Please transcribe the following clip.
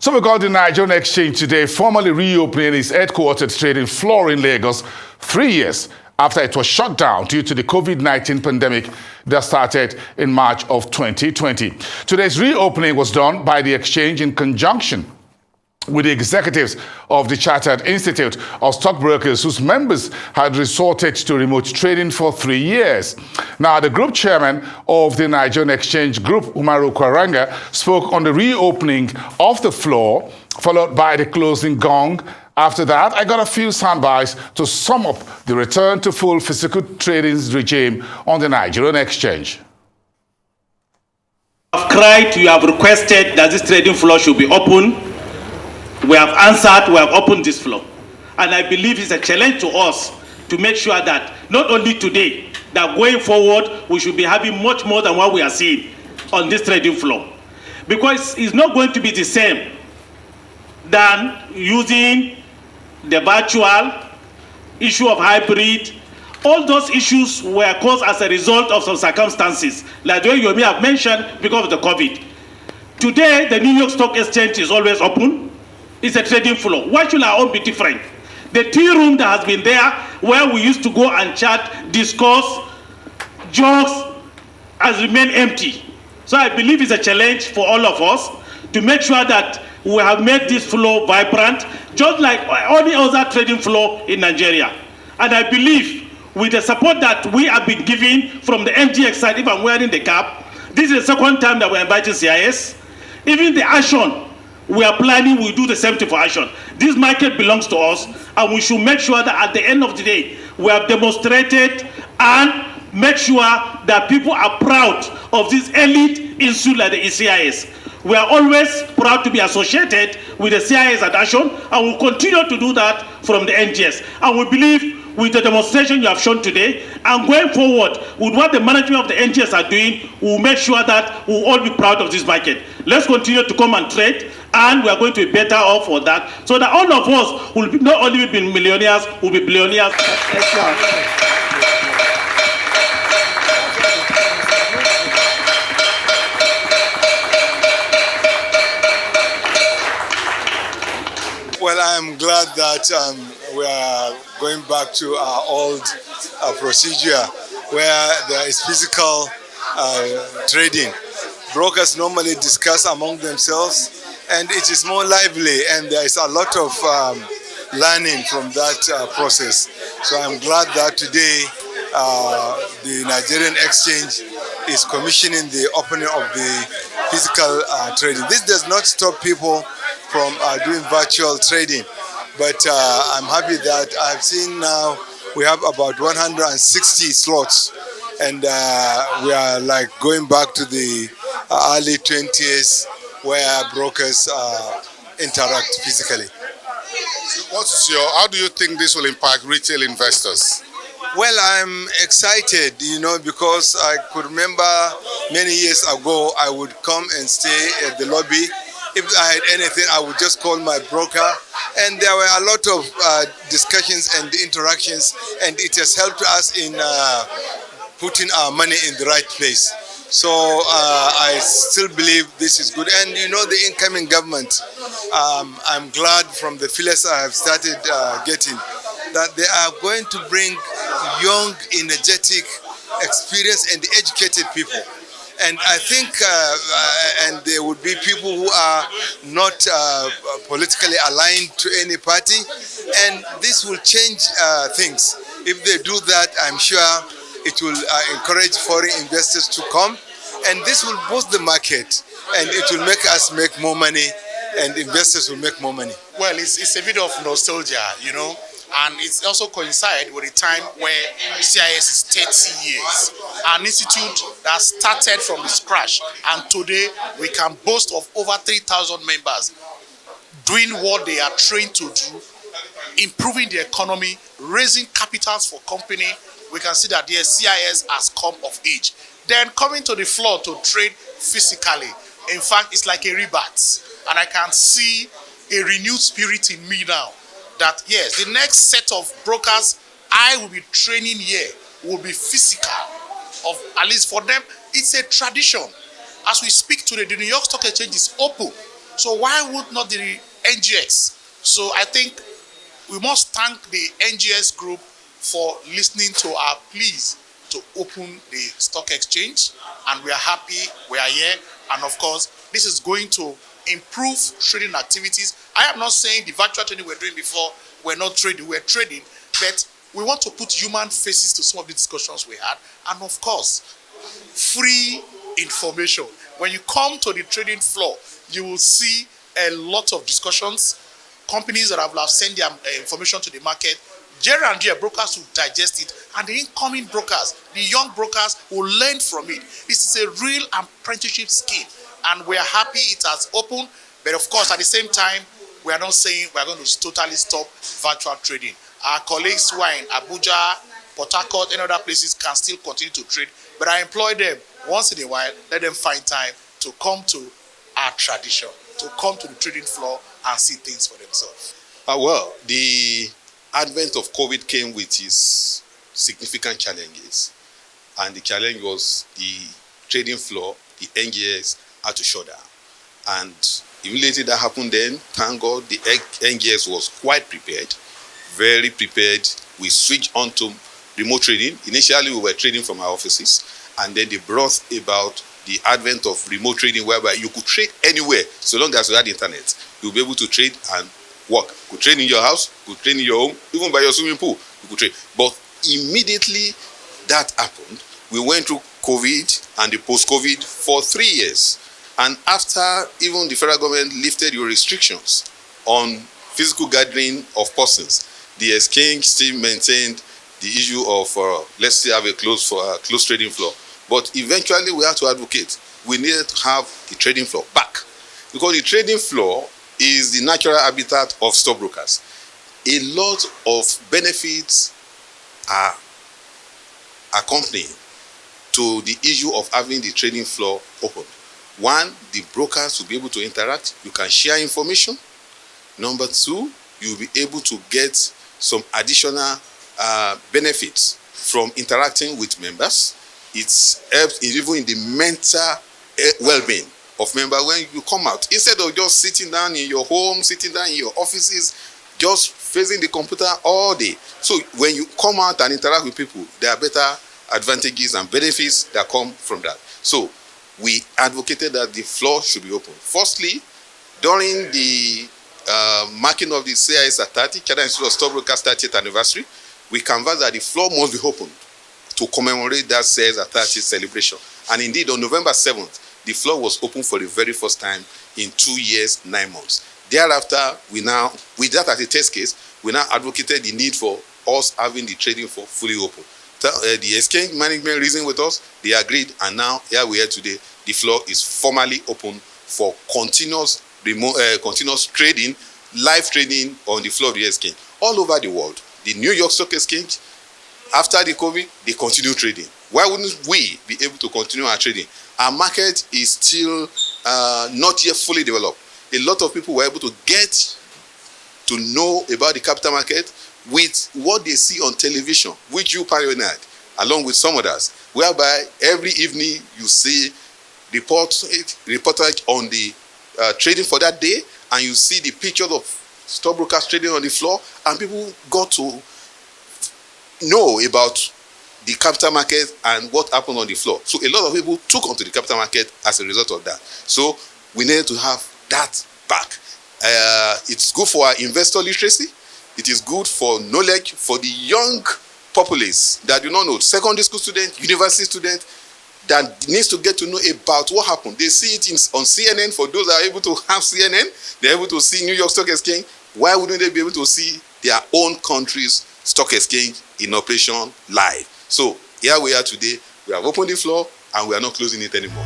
So we got the Nigerian Exchange today formally reopening its headquartered trading floor in Lagos 3 years after it was shut down due to the COVID-19 pandemic that started in March of 2020. Today's reopening was done by the exchange in conjunction with the executives of the Chartered Institute of Stockbrokers, whose members had resorted to remote trading for 3 years. Now, the group chairman of the Nigerian Exchange Group, Umaru Kwaranga, spoke on the reopening of the floor, followed by the closing gong. After that, I got a few soundbites to sum up the return to full physical trading regime on the Nigerian Exchange. You have cried, you have requested that this trading floor should be open. We have answered, we have opened this floor. And I believe it's a challenge to us to make sure that not only today, that going forward, we should be having much more than what we are seeing on this trading floor. Because it's not going to be the same than using the virtual issue of hybrid. All those issues were caused as a result of some circumstances, like the way you may have mentioned, because of the COVID. Today, the New York Stock Exchange is always open. It's a trading floor. Why should our own be different? The tea room that has been there, where we used to go and chat, discuss, jokes, has remained empty. So I believe it's a challenge for all of us to make sure that we have made this floor vibrant, just like any other trading floor in Nigeria. And I believe with the support that we have been given from the NGX side, if I'm wearing the cap, this is the second time that we're inviting CIS. Even the action we are planning, we do the same thing for action. This market belongs to us, and we should make sure that at the end of the day, we have demonstrated and make sure that people are proud of this elite institute like the CIS. We are always proud to be associated with the CIS at Action, and we'll continue to do that from the NGS. And we believe with the demonstration you have shown today, and going forward with what the management of the NGS are doing, we'll make sure that we'll all be proud of this market. Let's continue to come and trade, and we are going to be better off for that, so that all of us will be, not only be millionaires, will be billionaires. Well, I'm glad that we are going back to our old procedure where there is physical trading. Brokers normally discuss among themselves, and it is more lively, and there is a lot of learning from that process. So I'm glad that today the Nigerian Exchange is commissioning the opening of the physical trading. This does not stop people from doing virtual trading, but I'm happy that I've seen now we have about 160 slots, and we are like going back to the early 20s where brokers interact physically. How do you think this will impact retail investors? Well, I'm excited, because I could remember many years ago I would come and stay at the lobby. If I had anything, I would just call my broker, and there were a lot of discussions and interactions, and it has helped us in putting our money in the right place. So I still believe this is good. And the incoming government, I'm glad from the feelers I have started getting that they are going to bring young, energetic, experienced and educated people. And I think and there would be people who are not politically aligned to any party, and this will change things. If they do that, I'm sure it will encourage foreign investors to come, and this will boost the market, and it will make us make more money, and investors will make more money. Well, it's a bit of nostalgia, and it's also coincide with a time where CIS is 30 years. An institute that started from the scratch, and today we can boast of over 3,000 members doing what they are trained to do, improving the economy, raising capitals for company. We can see that the CIS has come of age. Then coming to the floor to trade physically, in fact, it's like a rebirth, and I can see a renewed spirit in me now. That yes, the next set of brokers I will be training here will be physical. Of at least for them, it's a tradition. As we speak today, the New York Stock Exchange is open. So why would not the NGX? So I think we must thank the NGX group for listening to our pleas to open the stock exchange, and we are happy we are here. And of course, this is going to improve trading activities. I am not saying the virtual trading we were doing before, we're not trading, we're trading, but we want to put human faces to some of the discussions we had, and of course, free information. When you come to the trading floor, you will see a lot of discussions. Companies that have sent their information to the market, J&J brokers will digest it, and the incoming brokers, the young brokers, will learn from it. This is a real apprenticeship scheme, and we are happy it has opened. But of course, at the same time, we are not saying we are going to totally stop virtual trading. Our colleagues who are in Abuja, Port Harcourt, and other places can still continue to trade, but I employ them once in a while. Let them find time to come to our tradition, to come to the trading floor and see things for themselves. Well, the advent of COVID came with its significant challenges, and the challenge was the trading floor, the NGX, had to shut down. And immediately that happened then, thank God, the NGX was quite prepared, very prepared. We switched on to remote trading. Initially, we were trading from our offices, and then they brought about the advent of remote trading, whereby you could trade anywhere, so long as you had internet. You'll be able to trade and work. You could trade in your house, you could trade in your home, even by your swimming pool, you could trade. But immediately that happened, we went through COVID and the post-COVID for 3 years. And after even the federal government lifted your restrictions on physical gathering of persons, the exchange still maintained the issue of let's say have a closed trading floor. But eventually we had to advocate. We needed to have the trading floor back, because the trading floor is the natural habitat of stockbrokers. A lot of benefits are accompanying to the issue of having the trading floor open. One, the brokers will be able to interact. You can share information. Number two, you'll be able to get some additional benefits from interacting with members. It's helped even in the mental well-being of members when you come out. Instead of just sitting down in your home, sitting down in your offices, just facing the computer all day. So when you come out and interact with people, there are better advantages and benefits that come from that. So we advocated that the floor should be open. Firstly, during the marking of the CIS at 30, Chartered Institute of Stockbrokers 30th anniversary, we canvassed that the floor must be opened to commemorate that CIS at 30 celebration. And indeed, on November 7th, the floor was open for the very first time in 2 years, 9 months. Thereafter, we now, with that as a test case, we now advocated the need for us having the trading floor fully open. The exchange management reasoned with us, they agreed, and now here we are today. The floor is formally open for continuous trading, live trading on the floor of the exchange. All over the world, the New York Stock Exchange, after the COVID, they continue trading. Why wouldn't we be able to continue our trading? Our market is still not yet fully developed. A lot of people were able to get to know about the capital market with what they see on television, which you pioneered, along with some others, whereby every evening you see reportage on the trading for that day, and you see the pictures of stockbrokers trading on the floor, and people got to know about the capital market and what happened on the floor. So a lot of people took onto the capital market as a result of that. So we needed to have that back. It's good for our investor literacy. It is good for knowledge for the young populace that do not know, secondary school students, university students, that needs to get to know about what happened. They see it on CNN. For those that are able to have CNN, they're able to see New York Stock Exchange. Why wouldn't they be able to see their own country's stock exchange in operation live? So here we are today. We have opened the floor and we are not closing it anymore.